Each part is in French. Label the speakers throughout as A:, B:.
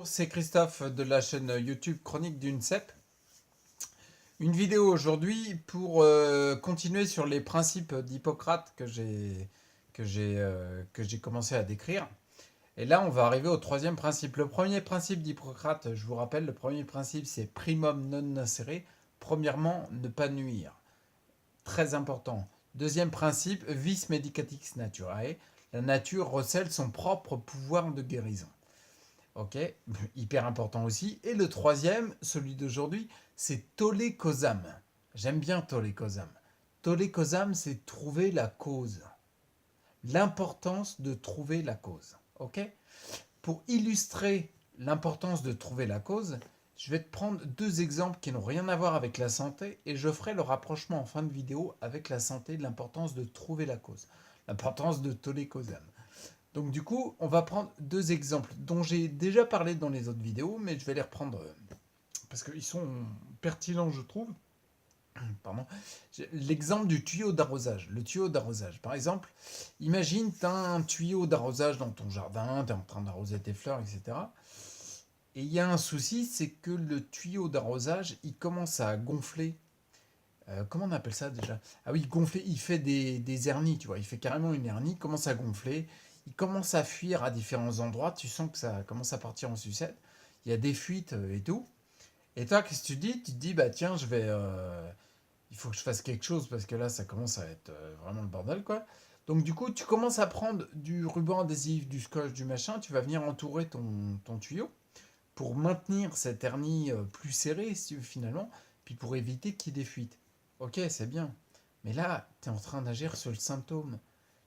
A: C'est Christophe de la chaîne YouTube Chronique d'une cèpe. Une vidéo aujourd'hui pour continuer sur les principes d'Hippocrate que j'ai commencé à décrire. Et là, on va arriver au troisième principe. Le premier principe d'Hippocrate, je vous rappelle, le premier principe, c'est primum non nocere. Premièrement, ne pas nuire. Très important. Deuxième principe, vis medicatrix naturae. La nature recèle son propre pouvoir de guérison. Ok, hyper important aussi. Et le troisième, celui d'aujourd'hui, c'est tolle causam. J'aime bien tolle causam. Tolle causam, c'est trouver la cause. L'importance de trouver la cause. Ok. Pour illustrer l'importance de trouver la cause, je vais te prendre deux exemples qui n'ont rien à voir avec la santé et je ferai le rapprochement en fin de vidéo avec la santé, l'importance de trouver la cause. L'importance de tolle causam. Donc du coup, on va prendre deux exemples dont j'ai déjà parlé dans les autres vidéos, mais je vais les reprendre parce qu'ils sont pertinents, je trouve. Pardon. L'exemple du tuyau d'arrosage. Le tuyau d'arrosage. Par exemple, imagine, tu as un tuyau d'arrosage dans ton jardin, tu es en train d'arroser tes fleurs, etc. Et il y a un souci, c'est que le tuyau d'arrosage, il commence à gonfler. Comment on appelle ça déjà? Ah oui, gonfler, il fait des hernies, tu vois. Il fait carrément une hernie, il commence à gonfler, il commence à fuir à différents endroits. Tu sens que ça commence à partir en sucette. Il y a des fuites et tout. Et toi, qu'est-ce que tu dis? Tu te dis, bah tiens, il faut que je fasse quelque chose parce que là, ça commence à être vraiment le bordel, quoi. Donc du coup, tu commences à prendre du ruban adhésif, du scotch, du machin. Tu vas venir entourer ton tuyau pour maintenir cette hernie plus serrée, finalement, puis pour éviter qu'il y ait des fuites. Ok, c'est bien. Mais là, tu es en train d'agir sur le symptôme.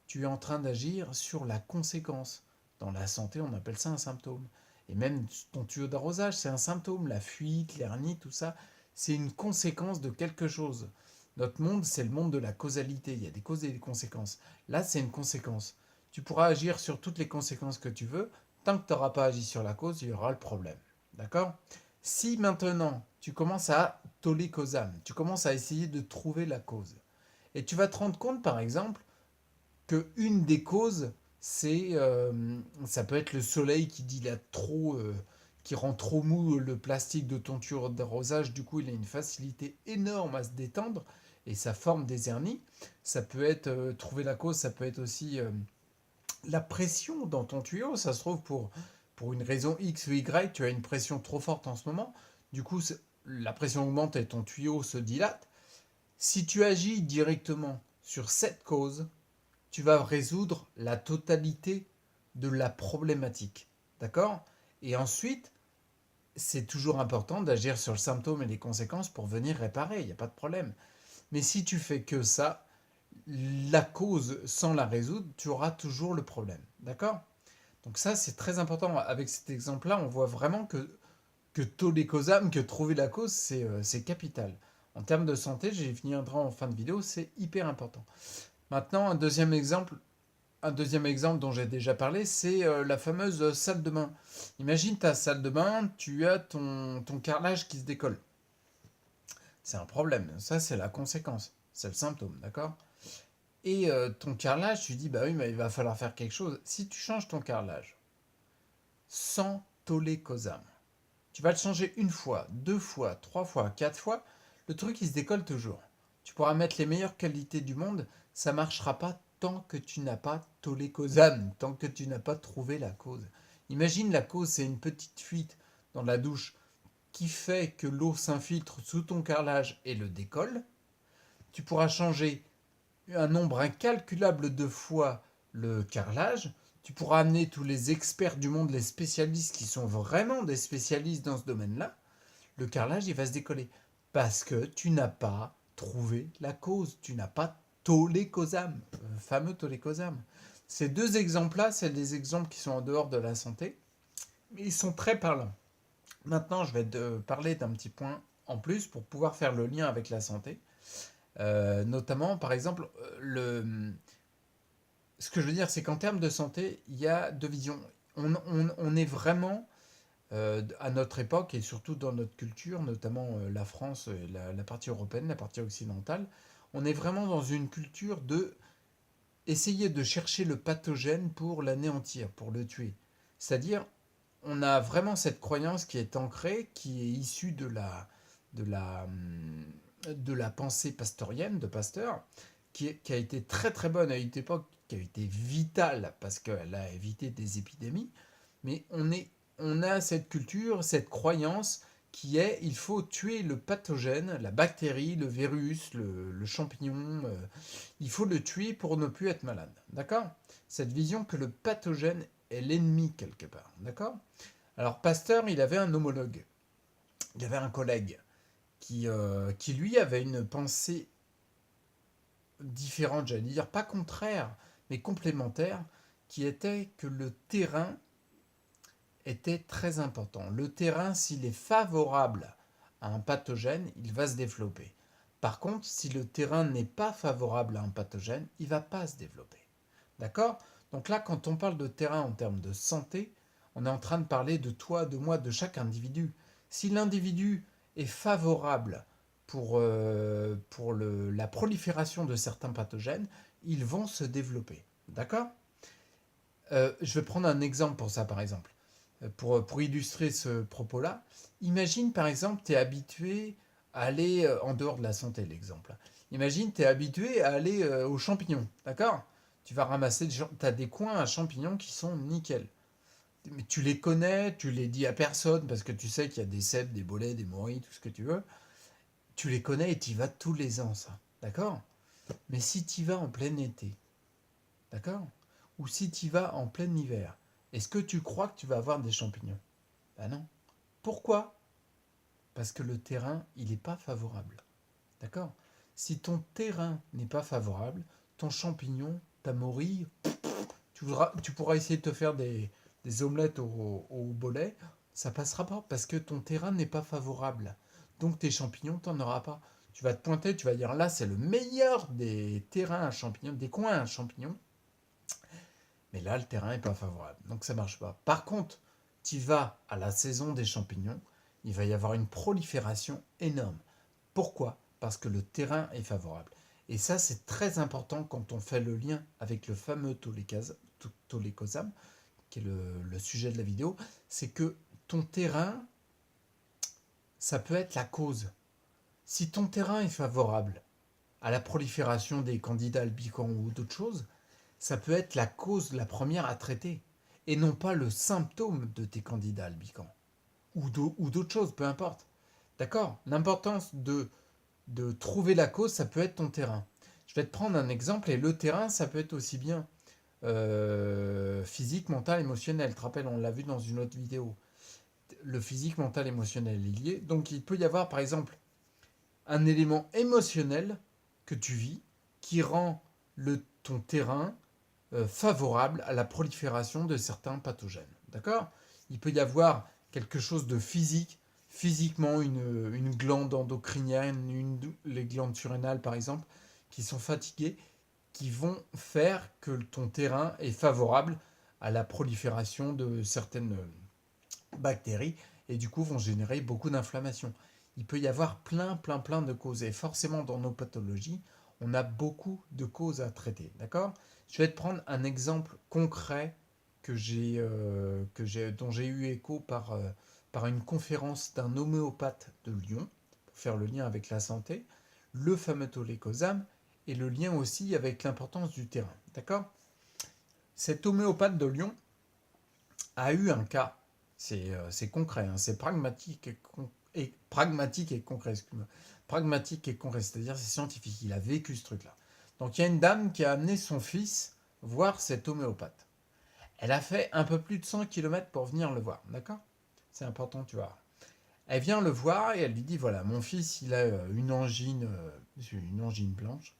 A: Tu es en train d'agir sur la conséquence. Dans la santé, on appelle ça un symptôme. Et même ton tuyau d'arrosage, c'est un symptôme. La fuite, l'hernie, tout ça, c'est une conséquence de quelque chose. Notre monde, c'est le monde de la causalité. Il y a des causes et des conséquences. Là, c'est une conséquence. Tu pourras agir sur toutes les conséquences que tu veux. Tant que tu n'auras pas agi sur la cause, il y aura le problème. D'accord? Si maintenant, tu commences à toller causam, tu commences à essayer de trouver la cause, et tu vas te rendre compte, par exemple, qu'une des causes, ça peut être le soleil qui dilate trop, qui rend trop mou le plastique de ton tuyau d'arrosage. Du coup, il a une facilité énorme à se détendre et ça forme des hernies. Ça peut être, trouver la cause, ça peut être aussi la pression dans ton tuyau. Ça se trouve pour une raison X ou Y, tu as une pression trop forte en ce moment. Du coup, la pression augmente et ton tuyau se dilate. Si tu agis directement sur cette cause, tu vas résoudre la totalité de la problématique. D'accord? Et ensuite, c'est toujours important d'agir sur le symptôme et les conséquences pour venir réparer, il n'y a pas de problème. Mais si tu fais que ça, la cause sans la résoudre, tu auras toujours le problème. D'accord? Donc ça, c'est très important. Avec cet exemple-là, on voit vraiment que toller causam, que trouver la cause, c'est capital. En termes de santé, j'y viendrai en fin de vidéo, c'est hyper important. Maintenant, un deuxième exemple dont j'ai déjà parlé, c'est la fameuse salle de bain. Imagine ta salle de bain, tu as ton carrelage qui se décolle. C'est un problème, ça c'est la conséquence, c'est le symptôme, d'accord? Et ton carrelage, tu dis, bah oui, mais il va falloir faire quelque chose. Si tu changes ton carrelage sans toller causam, tu vas le changer une fois, deux fois, trois fois, quatre fois, le truc il se décolle toujours. Tu pourras mettre les meilleures qualités du monde, ça ne marchera pas tant que tu n'as pas tollé causam, tant que tu n'as pas trouvé la cause. Imagine la cause, c'est une petite fuite dans la douche qui fait que l'eau s'infiltre sous ton carrelage et le décolle. Tu pourras changer un nombre incalculable de fois le carrelage. Tu pourras amener tous les experts du monde, les spécialistes qui sont vraiment des spécialistes dans ce domaine-là. Le carrelage, il va se décoller. Parce que tu n'as pas trouvé la cause. Tu n'as pas tollé causam. Le fameux tollé causam. Ces deux exemples-là, c'est des exemples qui sont en dehors de la santé. Mais ils sont très parlants. Maintenant, je vais te parler d'un petit point en plus pour pouvoir faire le lien avec la santé. Notamment, par exemple, ce que je veux dire, c'est qu'en termes de santé, il y a deux visions. On est vraiment, à notre époque, et surtout dans notre culture, notamment la France, la partie européenne, la partie occidentale, on est vraiment dans une culture de essayer de chercher le pathogène pour l'anéantir, pour le tuer. C'est-à-dire, on a vraiment cette croyance qui est ancrée, qui est issue de la, de la pensée pastorienne de Pasteur, qui a été très très bonne à une époque, qui a été vitale parce qu'elle a évité des épidémies, mais on a cette culture, cette croyance qui est il faut tuer le pathogène, la bactérie, le virus, le champignon, il faut le tuer pour ne plus être malade. D'accord? Cette vision que le pathogène est l'ennemi quelque part. D'accord? Alors Pasteur, il avait un homologue, il avait un collègue qui lui avait une pensée différente, j'allais dire, pas contraire, mais complémentaire, qui était que le terrain était très important. Le terrain, s'il est favorable à un pathogène, il va se développer. Par contre, si le terrain n'est pas favorable à un pathogène, il ne va pas se développer. D'accord? Donc là, quand on parle de terrain en termes de santé, on est en train de parler de toi, de moi, de chaque individu. Si l'individu est favorable pour la prolifération de certains pathogènes, ils vont se développer. D'accord? Je vais prendre un exemple pour ça, par exemple. Pour illustrer ce propos-là, imagine par exemple, tu es habitué à aller en dehors de la santé, l'exemple. Imagine, tu es habitué à aller aux champignons, d'accord? Tu vas ramasser, tu as des coins à champignons qui sont nickel. Mais tu les connais, tu les dis à personne parce que tu sais qu'il y a des cèpes, des bolets, des morilles, tout ce que tu veux. Tu les connais et tu y vas tous les ans, ça. D'accord? Mais si tu y vas en plein été, d'accord? Ou si tu y vas en plein hiver, est-ce que tu crois que tu vas avoir des champignons? Ben non. Pourquoi? Parce que le terrain, il n'est pas favorable. D'accord? Si ton terrain n'est pas favorable, ton champignon, ta morille, tu pourras essayer de te faire des omelettes au bolet, ça passera pas parce que ton terrain n'est pas favorable. Donc tes champignons, tu n'en auras pas. Tu vas te pointer, tu vas dire là, c'est le meilleur des terrains à champignons, des coins à champignons. Mais là, le terrain n'est pas favorable. Donc ça ne marche pas. Par contre, tu vas à la saison des champignons, il va y avoir une prolifération énorme. Pourquoi? Parce que le terrain est favorable. Et ça, c'est très important quand on fait le lien avec le fameux tolécosam, qui est le sujet de la vidéo. C'est que ton terrain, ça peut être la cause. Si ton terrain est favorable à la prolifération des candidats albicans ou d'autres choses, ça peut être la cause la première à traiter, et non pas le symptôme de tes candidats albicans, ou d'autres choses, peu importe. D'accord? L'importance de trouver la cause, ça peut être ton terrain. Je vais te prendre un exemple, et le terrain, ça peut être aussi bien physique, mental, émotionnel. Tu te rappelles, on l'a vu dans une autre vidéo. Le physique, mental, émotionnel est lié. Donc il peut y avoir, par exemple, un élément émotionnel que tu vis qui rend ton terrain favorable à la prolifération de certains pathogènes. D'accord? Il peut y avoir quelque chose de physique, physiquement une glande endocrinienne, les glandes surrénales par exemple, qui sont fatiguées, qui vont faire que ton terrain est favorable à la prolifération de certaines bactéries et du coup vont générer beaucoup d'inflammation. Il peut y avoir plein de causes et forcément dans nos pathologies, on a beaucoup de causes à traiter. D'accord? Je vais te prendre un exemple concret dont j'ai eu écho par une conférence d'un homéopathe de Lyon, pour faire le lien avec la santé, le fameux tolécosam, et le lien aussi avec l'importance du terrain. D'accord? Cet homéopathe de Lyon a eu un cas, c'est concret, hein, c'est pragmatique et concret, excuse-moi. Pragmatique et concret, c'est-à-dire c'est scientifique, il a vécu ce truc-là. Donc il y a une dame qui a amené son fils voir cet homéopathe. Elle a fait un peu plus de 100 km pour venir le voir, d'accord? C'est important, tu vois. Elle vient le voir et elle lui dit, voilà, mon fils, il a une angine blanche,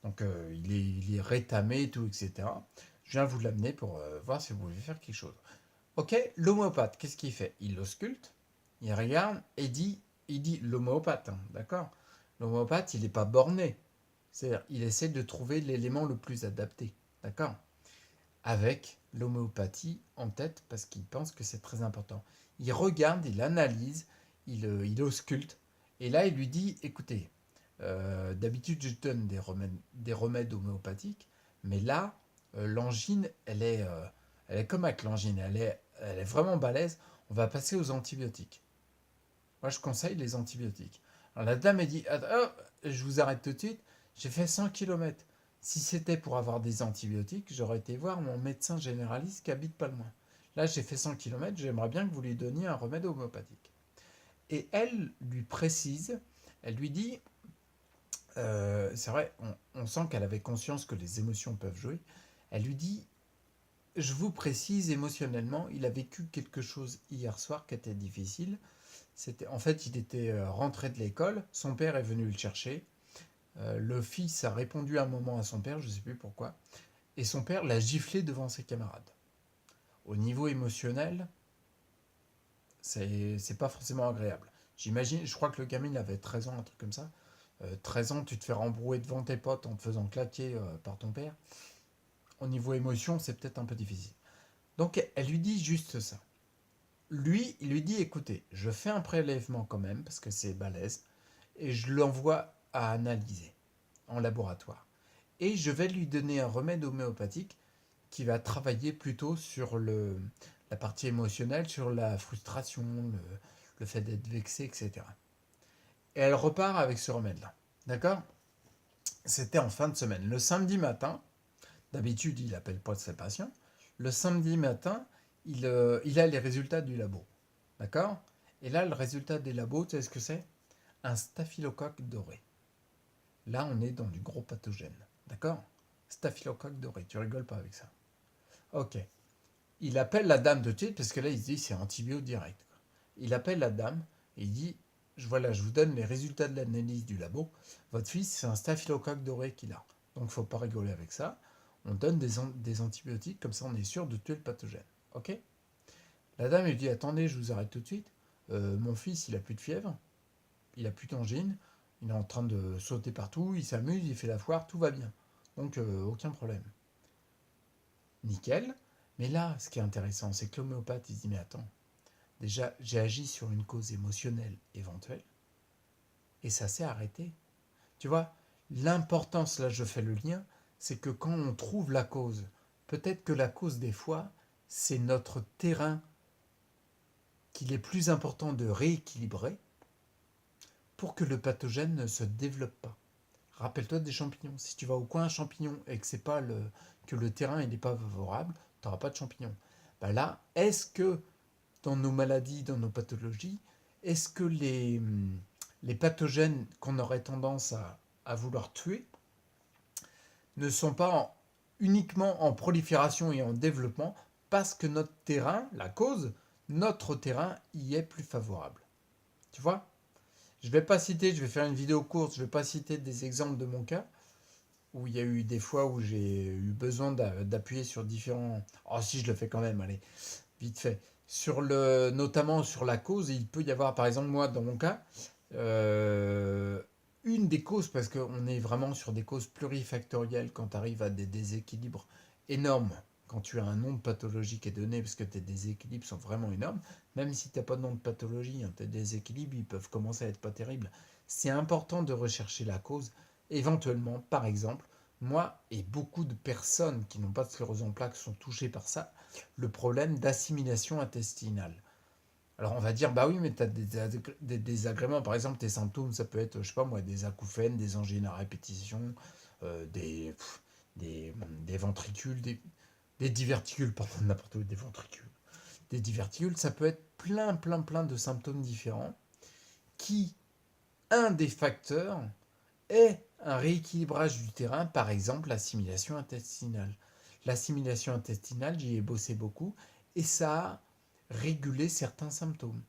A: donc il est rétamé, tout, etc. Je viens vous l'amener pour voir si vous pouvez faire quelque chose. Ok, l'homéopathe, qu'est-ce qu'il fait? Il l'ausculte, il regarde et il dit l'homéopathe, hein, d'accord? L'homéopathe, il n'est pas borné. C'est-à-dire, il essaie de trouver l'élément le plus adapté, d'accord? Avec l'homéopathie en tête, parce qu'il pense que c'est très important. Il regarde, il analyse, il ausculte, et là, il lui dit, écoutez, d'habitude, je donne des remèdes homéopathiques, mais là, l'angine, elle est comme avec l'angine, elle est vraiment balèze. On va passer aux antibiotiques. Moi, je conseille les antibiotiques. Alors, la dame, elle dit, oh, je vous arrête tout de suite, j'ai fait 100 km. Si c'était pour avoir des antibiotiques, j'aurais été voir mon médecin généraliste qui habite pas loin. Là, j'ai fait 100 km, j'aimerais bien que vous lui donniez un remède homéopathique. Et elle lui précise, elle lui dit, c'est vrai, on sent qu'elle avait conscience que les émotions peuvent jouer. Elle lui dit, je vous précise, émotionnellement, il a vécu quelque chose hier soir qui était difficile. En fait, il était rentré de l'école, son père est venu le chercher. Le fils a répondu un moment à son père, je ne sais plus pourquoi, et son père l'a giflé devant ses camarades. Au niveau émotionnel, c'est pas forcément agréable. J'imagine, je crois que le gamin il avait 13 ans, un truc comme ça. 13 ans, tu te fais rembrouiller devant tes potes en te faisant claquer par ton père. Au niveau émotion, c'est peut-être un peu difficile. Donc, elle lui dit juste ça. Lui, il lui dit, écoutez, je fais un prélèvement quand même, parce que c'est balèze, et je l'envoie à analyser en laboratoire. Et je vais lui donner un remède homéopathique qui va travailler plutôt sur la partie émotionnelle, sur la frustration, le fait d'être vexé, etc. Et elle repart avec ce remède-là. D'accord? C'était en fin de semaine. Le samedi matin, d'habitude, il n'appelle pas ses patients. Le samedi matin, il a les résultats du labo. D'accord? Et là, le résultat des labos, tu sais ce que c'est? Un staphylocoque doré. Là, on est dans du gros pathogène. D'accord? Staphylocoque doré. Tu rigoles pas avec ça. Ok. Il appelle la dame de suite, parce que là, il se dit c'est antibio direct. Il appelle la dame et il dit voilà, je vous donne les résultats de l'analyse du labo. Votre fils, c'est un staphylocoque doré qu'il a. Donc, il ne faut pas rigoler avec ça. On donne des antibiotiques, comme ça, on est sûr de tuer le pathogène. Ok? La dame lui dit attendez, je vous arrête tout de suite. Mon fils, il a plus de fièvre, il a plus d'angine, il est en train de sauter partout, il s'amuse, il fait la foire, tout va bien. Donc, aucun problème. Nickel. Mais là, ce qui est intéressant, c'est que l'homéopathe, il se dit mais attends, déjà, j'ai agi sur une cause émotionnelle éventuelle et ça s'est arrêté. Tu vois, l'importance, là, je fais le lien, c'est que quand on trouve la cause, peut-être que la cause, des fois, c'est notre terrain qu'il est plus important de rééquilibrer pour que le pathogène ne se développe pas. Rappelle-toi des champignons. Si tu vas au coin champignon et que c'est pas que le terrain n'est pas favorable, tu n'auras pas de champignons. Ben là, est-ce que dans nos maladies, dans nos pathologies, est-ce que les pathogènes qu'on aurait tendance à vouloir tuer ne sont pas uniquement en prolifération et en développement parce que notre terrain, la cause, notre terrain y est plus favorable. Tu vois? Je vais pas citer, je vais faire une vidéo courte, je vais pas citer des exemples de mon cas, où il y a eu des fois où j'ai eu besoin d'appuyer sur différents... Oh si, je le fais quand même, allez, vite fait. Notamment sur la cause, il peut y avoir, par exemple, moi, dans mon cas, euh, une des causes, parce qu'on est vraiment sur des causes plurifactorielles quand tu arrives à des déséquilibres énormes, quand tu as un nombre pathologique est donné, parce que tes déséquilibres sont vraiment énormes, même si tu n'as pas de nombre de pathologie, hein, tes déséquilibres, ils peuvent commencer à être pas terribles. C'est important de rechercher la cause. Éventuellement, par exemple, moi et beaucoup de personnes qui n'ont pas de sclérose en plaques sont touchées par ça, le problème d'assimilation intestinale. Alors on va dire, bah oui, mais tu as des désagréments. Par exemple, tes symptômes, ça peut être, je sais pas moi, des acouphènes, des angines à répétition, euh, des, des ventricules, des diverticules, pardon, n'importe où, des ventricules. Des diverticules, ça peut être plein de symptômes différents qui, un des facteurs, est un rééquilibrage du terrain, par exemple l'assimilation intestinale. L'assimilation intestinale, j'y ai bossé beaucoup, et ça a régulé certains symptômes.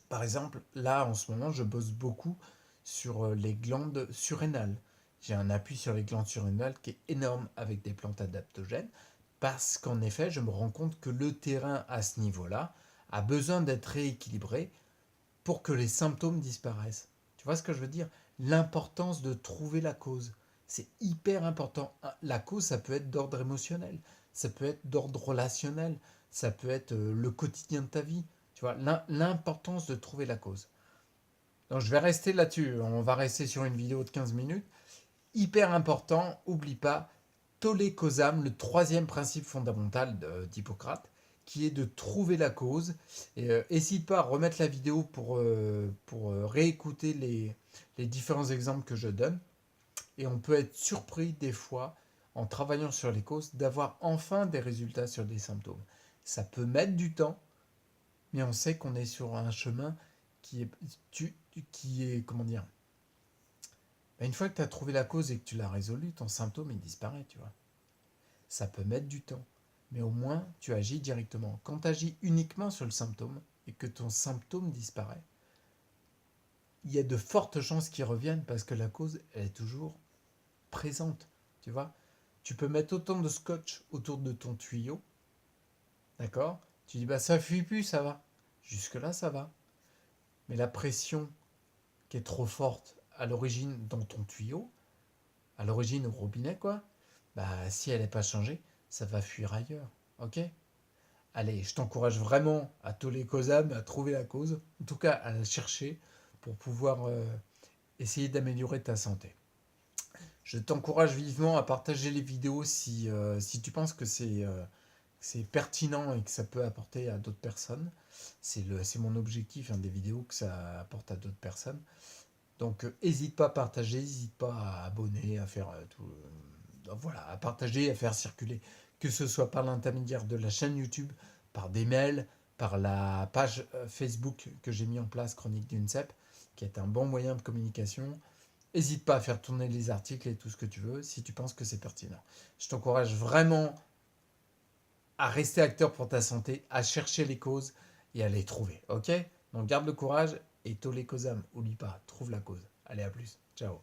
A: Par exemple, là, en ce moment, je bosse beaucoup sur les glandes surrénales. J'ai un appui sur les glandes surrénales qui est énorme avec des plantes adaptogènes, parce qu'en effet, je me rends compte que le terrain à ce niveau-là a besoin d'être rééquilibré pour que les symptômes disparaissent. Tu vois ce que je veux dire? L'importance de trouver la cause. C'est hyper important. La cause, ça peut être d'ordre émotionnel, ça peut être d'ordre relationnel, ça peut être le quotidien de ta vie. Tu vois, l'importance de trouver la cause. Donc je vais rester là-dessus. On va rester sur une vidéo de 15 minutes. Hyper important, oublie pas, tolle causam, le troisième principe fondamental d'Hippocrate, qui est de trouver la cause. Et n'hésite pas à remettre la vidéo pour réécouter les différents exemples que je donne. Et on peut être surpris des fois, en travaillant sur les causes, d'avoir enfin des résultats sur des symptômes. Ça peut mettre du temps, mais on sait qu'on est sur un chemin qui est comment dire, une fois que tu as trouvé la cause et que tu l'as résolue, ton symptôme il disparaît, tu vois. Ça peut mettre du temps, mais au moins tu agis directement. Quand tu agis uniquement sur le symptôme et que ton symptôme disparaît, il y a de fortes chances qu'il revienne parce que la cause, elle est toujours présente, tu vois. Tu peux mettre autant de scotch autour de ton tuyau, d'accord? Tu dis, bah ça fuit plus, ça va. Jusque-là, ça va. Mais la pression qui est trop forte à l'origine dans ton tuyau, à l'origine au robinet, quoi, bah si elle n'est pas changée, ça va fuir ailleurs, ok? Allez, je t'encourage vraiment à toller causam, à trouver la cause, en tout cas à la chercher pour pouvoir essayer d'améliorer ta santé. Je t'encourage vivement à partager les vidéos si tu penses que c'est pertinent et que ça peut apporter à d'autres personnes. C'est mon objectif, hein, des vidéos que ça apporte à d'autres personnes. Donc n'hésite pas à partager, n'hésite pas à abonner, à faire tout. Voilà, à partager, à faire circuler. Que ce soit par l'intermédiaire de la chaîne YouTube, par des mails, par la page Facebook que j'ai mis en place, Chronique d'UNCEP, qui est un bon moyen de communication. N'hésite pas à faire tourner les articles et tout ce que tu veux si tu penses que c'est pertinent. Je t'encourage vraiment à rester acteur pour ta santé, à chercher les causes et à les trouver. Ok? Donc garde le courage et tôt les causam. Oublie pas, trouve la cause. Allez, à plus. Ciao.